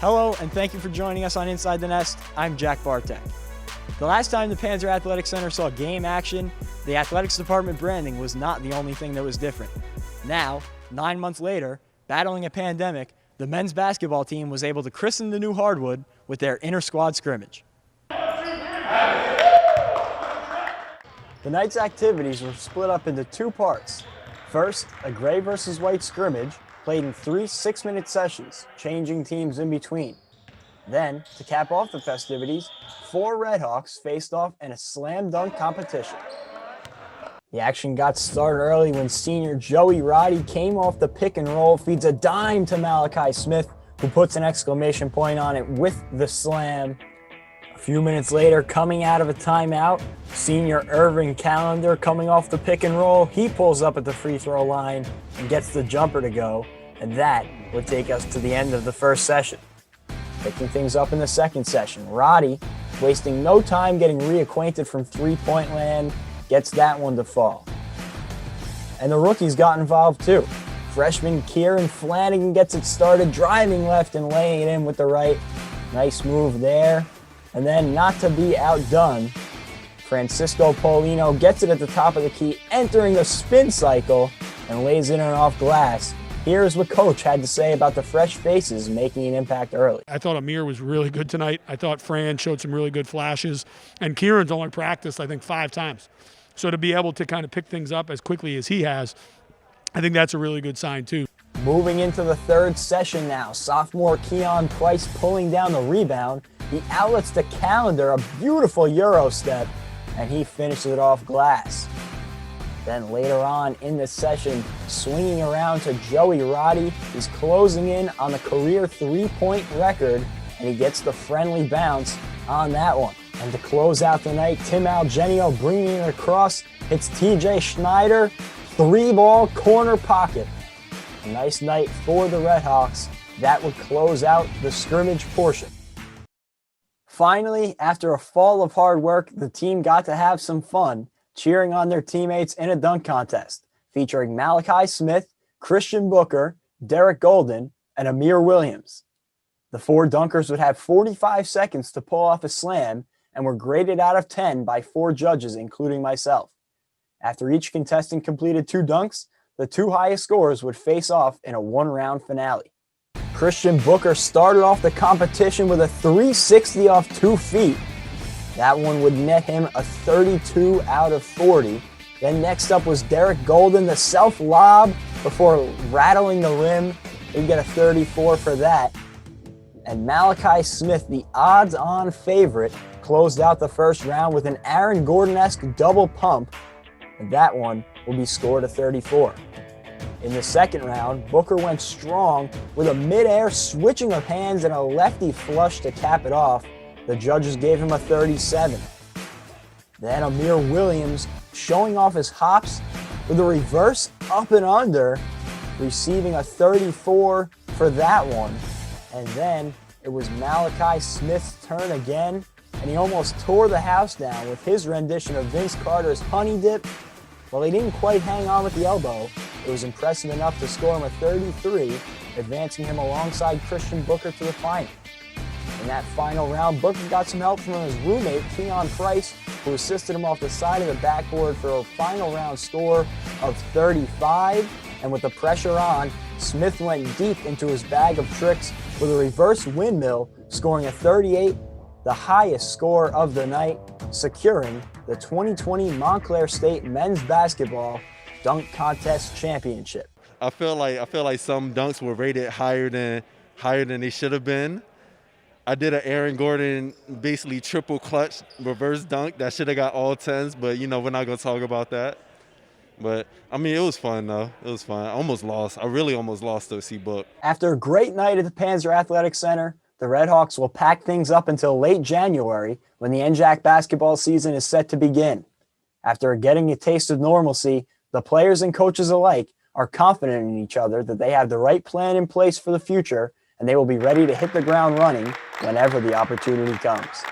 Hello, and thank you for joining us on Inside the Nest. I'm Jack Bartek. The last time the Panzer Athletic Center saw game action, the athletics department branding was not the only thing that was different. Now, 9 months later, battling a pandemic, the men's basketball team was able to christen the new hardwood with their inter-squad scrimmage. The night's activities were split up into two parts. First, a gray versus white scrimmage played in 3 6-minute sessions, changing teams in between. Then, to cap off the festivities, 4 Redhawks faced off in a slam dunk competition. The action got started early when senior Joey Roddy came off the pick and roll, feeds a dime to Malachi Smith, who puts an exclamation point on it with the slam. A few minutes later, coming out of a timeout, senior Irving Callender coming off the pick and roll, he pulls up at the free throw line and gets the jumper to go, and that would take us to the end of the first session. Picking things up in the second session, Roddy, wasting no time getting reacquainted from three-point land, gets that one to fall. And the rookies got involved too. Freshman Kieran Flanagan gets it started, driving left and laying it in with the right. Nice move there. And then, not to be outdone, Francisco Paulino gets it at the top of the key, entering the spin cycle, and lays it in off glass. Here's what Coach had to say about the fresh faces making an impact early. I thought Amir was really good tonight. I thought Fran showed some really good flashes. And Kieran's only practiced, I think, 5 times. So to be able to kind of pick things up as quickly as he has, I think that's a really good sign too. Moving into the third session now, sophomore Keon Price pulling down the rebound. He outlets the calendar, a beautiful Euro step, and he finishes it off glass. Then later on in the session, swinging around to Joey Roddy, he's closing in on the career 3-point record, and he gets the friendly bounce on that one. And to close out the night, Tim Algenio bringing it across, hits TJ Schneider, 3-ball corner pocket. A nice night for the Redhawks. That would close out the scrimmage portion. Finally, after a fall of hard work, the team got to have some fun, cheering on their teammates in a dunk contest, featuring Malachi Smith, Christian Booker, Derek Golden, and Amir Williams. The 4 dunkers would have 45 seconds to pull off a slam and were graded out of 10 by 4 judges, including myself. After each contestant completed 2 dunks, the 2 highest scorers would face off in a 1-round finale. Christian Booker started off the competition with a 360 off 2 feet. That one would net him a 32 out of 40. Then next up was Derek Golden, the self-lob before rattling the rim. He'd get a 34 for that. And Malachi Smith, the odds-on favorite, closed out the first round with an Aaron Gordon-esque double pump, and that one will be scored a 34. In the second round, Booker went strong with a mid-air switching of hands and a lefty flush to cap it off. The judges gave him a 37. Then Amir Williams showing off his hops with a reverse up and under, receiving a 34 for that one. And then it was Malachi Smith's turn again, and he almost tore the house down with his rendition of Vince Carter's Honey Dip. While he didn't quite hang on with the elbow, it was impressive enough to score him a 33, advancing him alongside Christian Booker to the final. In that final round, Booker got some help from his roommate, Keon Price, who assisted him off the side of the backboard for a final round score of 35. And with the pressure on, Smith went deep into his bag of tricks with a reverse windmill, scoring a 38, the highest score of the night, securing the 2020 Montclair State Men's Basketball Dunk Contest Championship. I feel like some dunks were rated higher than they should have been. I did an Aaron Gordon basically triple clutch reverse dunk that should have got all 10s, but we're not going to talk about that. But I mean, it was fun though. It was fun. I almost lost. I really almost lost to C-Book. After a great night at the Panzer Athletic Center, the Redhawks will pack things up until late January when the NJAC basketball season is set to begin. After getting a taste of normalcy, the players and coaches alike are confident in each other that they have the right plan in place for the future, and they will be ready to hit the ground running whenever the opportunity comes.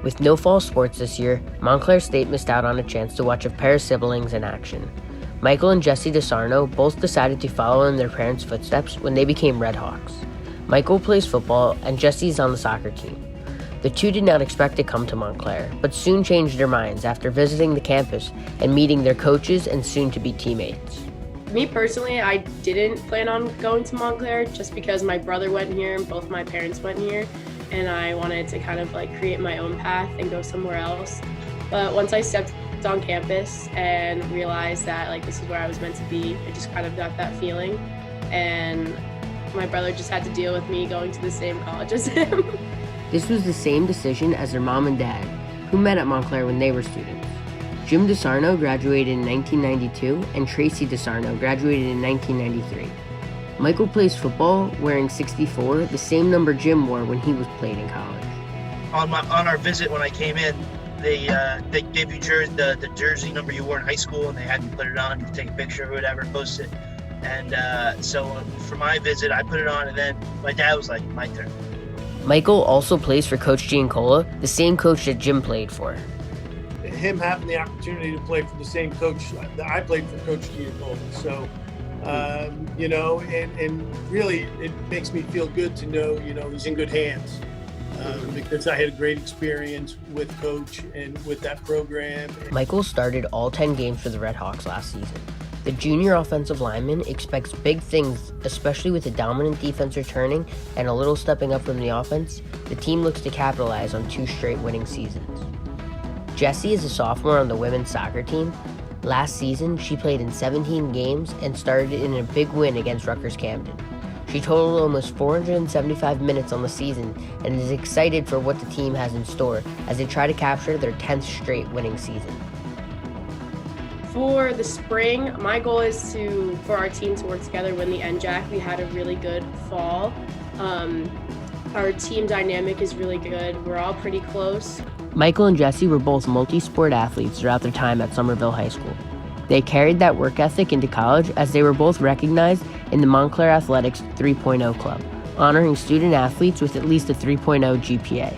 With no fall sports this year, Montclair State missed out on a chance to watch a pair of siblings in action. Michael and Jesse DeSarnos both decided to follow in their parents' footsteps when they became Redhawks. Michael plays football and Jesse is on the soccer team. The two did not expect to come to Montclair, but soon changed their minds after visiting the campus and meeting their coaches and soon-to-be teammates. Me personally, I didn't plan on going to Montclair just because my brother went here and both my parents went here, and I wanted to kind of like create my own path and go somewhere else. But once I stepped on campus and realized that like this is where I was meant to be, I just kind of got that feeling, and my brother just had to deal with me going to the same college as him. This was the same decision as their mom and dad, who met at Montclair when they were students. Jim DeSarnos graduated in 1992 and Tracy DeSarnos graduated in 1993. Michael plays football wearing 64, the same number Jim wore when he was played in college. On our visit when I came in, they gave you the jersey number you wore in high school, and they had you put it on, you take a picture or whatever, post it. And so for my visit, I put it on, and then my dad was like, my turn. Michael also plays for Coach Giancola, the same coach that Jim played for. Him having the opportunity to play for the same coach that I played for, Coach Giancola. So, and really it makes me feel good to know, he's in good hands. Because I had a great experience with Coach and with that program. Michael started all 10 games for the Redhawks last season. The junior offensive lineman expects big things, especially with a dominant defense returning and a little stepping up from the offense. The team looks to capitalize on 2 straight winning seasons. Jessie is a sophomore on the women's soccer team. Last season, she played in 17 games and started in a big win against Rutgers Camden. She totaled almost 475 minutes on the season and is excited for what the team has in store as they try to capture their 10th straight winning season. For the spring, my goal is for our team to work together, win the NJAC. We had a really good fall. Our team dynamic is really good. We're all pretty close. Michael and Jesse were both multi-sport athletes throughout their time at Somerville High School. They carried that work ethic into college as they were both recognized in the Montclair Athletics 3.0 Club, honoring student athletes with at least a 3.0 GPA.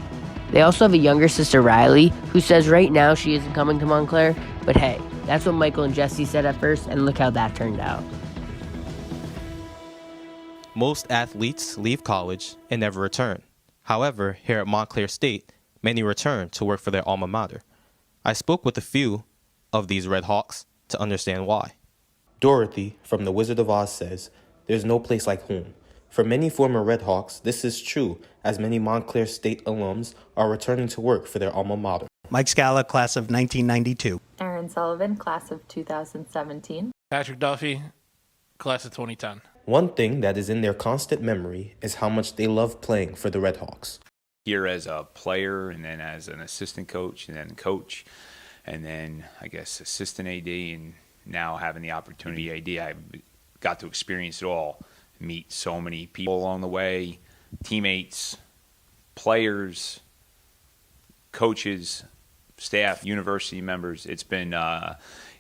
They also have a younger sister, Riley, who says right now she isn't coming to Montclair, but hey, that's what Michael and Jesse said at first, and look how that turned out. Most athletes leave college and never return. However, here at Montclair State, many return to work for their alma mater. I spoke with a few of these Redhawks to understand why. Dorothy from The Wizard of Oz says, "There's no place like home." For many former Redhawks, this is true, as many Montclair State alums are returning to work for their alma mater. Mike Scala, class of 1992. Aaron Sullivan, class of 2017. Patrick Duffy, class of 2010. One thing that is in their constant memory is how much they love playing for the Redhawks. Here as a player, and then as an assistant coach, and then coach, and then I guess assistant AD, and now having the opportunity AD, I got to experience it all. Meet so many people along the way, teammates, players, coaches, staff, university members. It's been,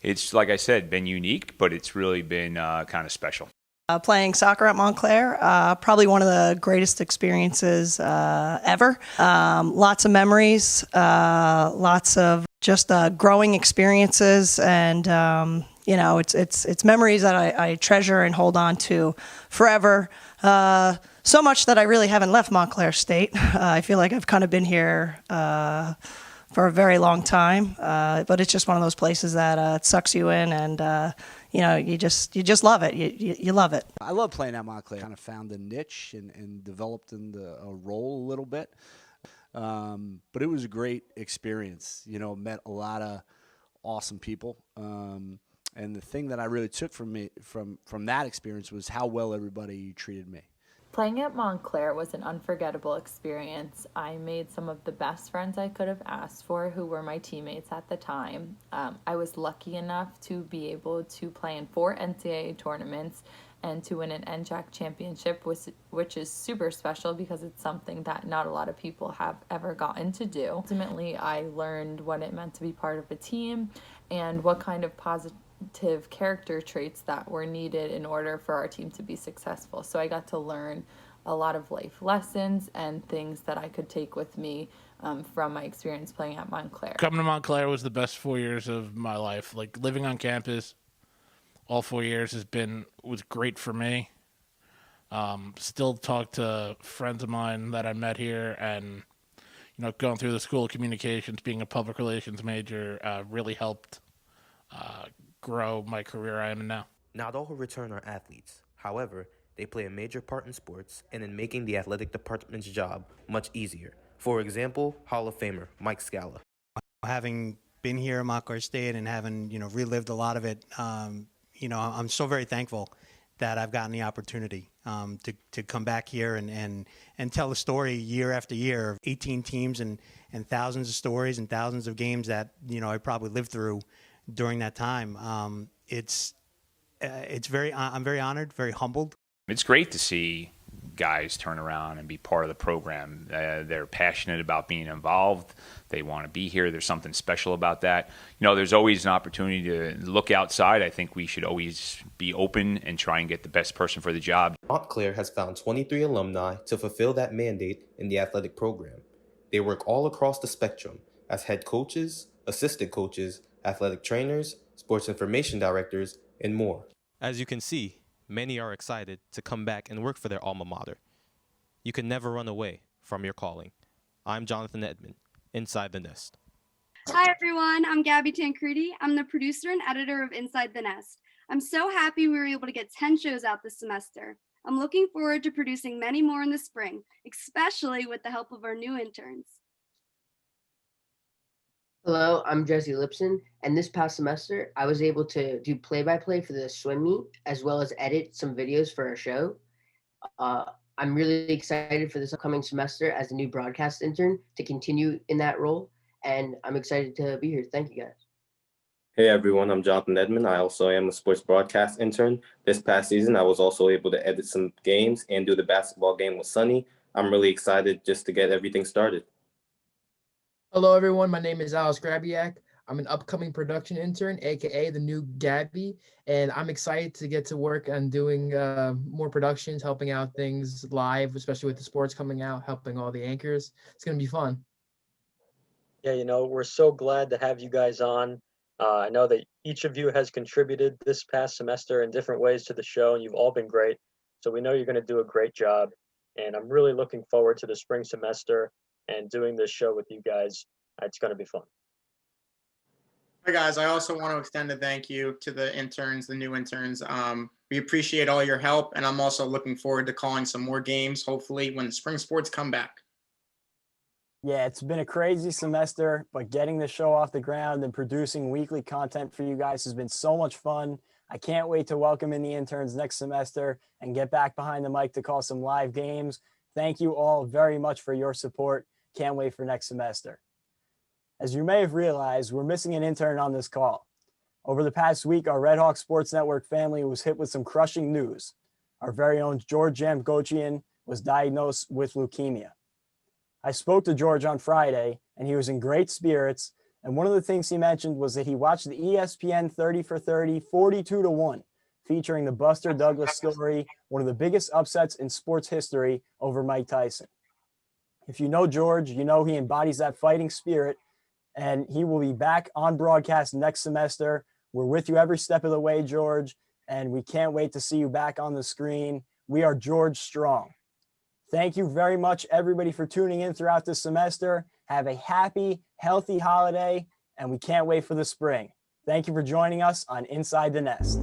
it's like I said, been unique, but it's really been kind of special. Playing soccer at Montclair, probably one of the greatest experiences ever. Lots of memories, lots of just growing experiences, and it's memories that I treasure and hold on to forever. So much that I really haven't left Montclair State. I feel like I've kind of been here for a very long time, but it's just one of those places that it sucks you in, and you just love it. You love it. I love playing at Montclair. Kind of found a niche and developed into a role a little bit. But it was a great experience. Met a lot of awesome people. And the thing that I really took from that experience was how well everybody treated me. Playing at Montclair was an unforgettable experience. I made some of the best friends I could have asked for, who were my teammates at the time. I was lucky enough to be able to play in 4 NCAA tournaments and to win an NJAC championship, which is super special because it's something that not a lot of people have ever gotten to do. Ultimately, I learned what it meant to be part of a team and what kind of positive character traits that were needed in order for our team to be successful. So I got to learn a lot of life lessons and things that I could take with me from my experience playing at Montclair. Coming to Montclair was the best 4 years of my life. Like, living on campus all 4 years was great for me. Still talk to friends of mine that I met here, and going through the School of Communications, being a public relations major, really helped grow my career I am in now. Not all who return are athletes. However, they play a major part in sports and in making the athletic department's job much easier. For example, Hall of Famer Mike Scala. Having been here at Montclair State and having relived a lot of it, I'm so very thankful that I've gotten the opportunity to come back here and tell the story year after year of 18 teams and thousands of stories and thousands of games that I probably lived through during that time. I'm very honored, very humbled. It's great to see guys turn around and be part of the program. They're passionate about being involved. They want to be here. There's something special about that. There's always an opportunity to look outside. I think we should always be open and try and get the best person for the job. Montclair has found 23 alumni to fulfill that mandate in the athletic program. They work all across the spectrum as head coaches, assistant coaches, athletic trainers, sports information directors, and more. As you can see, many are excited to come back and work for their alma mater. You can never run away from your calling. I'm Jonathan Edmond, Inside the Nest. Hi everyone, I'm Gabby Tancredi. I'm the producer and editor of Inside the Nest. I'm so happy we were able to get 10 shows out this semester. I'm looking forward to producing many more in the spring, especially with the help of our new interns. Hello, I'm Jesse Lipson, and this past semester, I was able to do play-by-play for the swim meet, as well as edit some videos for our show. I'm really excited for this upcoming semester as a new broadcast intern to continue in that role, and I'm excited to be here. Thank you, guys. Hey everyone, I'm Jonathan Edmond. I also am a sports broadcast intern. This past season, I was also able to edit some games and do the basketball game with Sunny. I'm really excited just to get everything started. Hello, everyone. My name is Alex Grabiak. I'm an upcoming production intern, aka the new Gabby, and I'm excited to get to work on doing more productions, helping out things live, especially with the sports coming out, helping all the anchors. It's going to be fun. Yeah, we're so glad to have you guys on. I know that each of you has contributed this past semester in different ways to the show, and you've all been great. So we know you're going to do a great job, and I'm really looking forward to the spring semester and doing this show with you guys. It's going to be fun. Hi guys, I also want to extend a thank you to the interns, the new interns. We appreciate all your help, and I'm also looking forward to calling some more games, hopefully when the spring sports come back. Yeah, it's been a crazy semester, but getting the show off the ground and producing weekly content for you guys has been so much fun. I can't wait to welcome in the interns next semester and get back behind the mic to call some live games. Thank you all very much for your support. Can't wait for next semester. As you may have realized, we're missing an intern on this call. Over the past week, our Red Hawk Sports Network family was hit with some crushing news. Our very own George Jamgochian was diagnosed with leukemia. I spoke to George on Friday, and he was in great spirits, and one of the things he mentioned was that he watched the ESPN 30 for 30 42-1, featuring the Buster Douglas story, one of the biggest upsets in sports history over Mike Tyson. If you know George, you know he embodies that fighting spirit, and he will be back on broadcast next semester. We're with you every step of the way, George, and we can't wait to see you back on the screen. We are George Strong. Thank you very much, everybody, for tuning in throughout this semester. Have a happy, healthy holiday, and we can't wait for the spring. Thank you for joining us on Inside the Nest.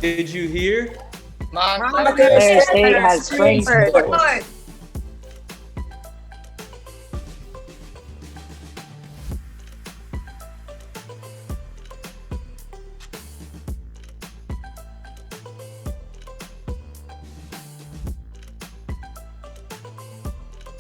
Did you hear? Montclair State has spring sports.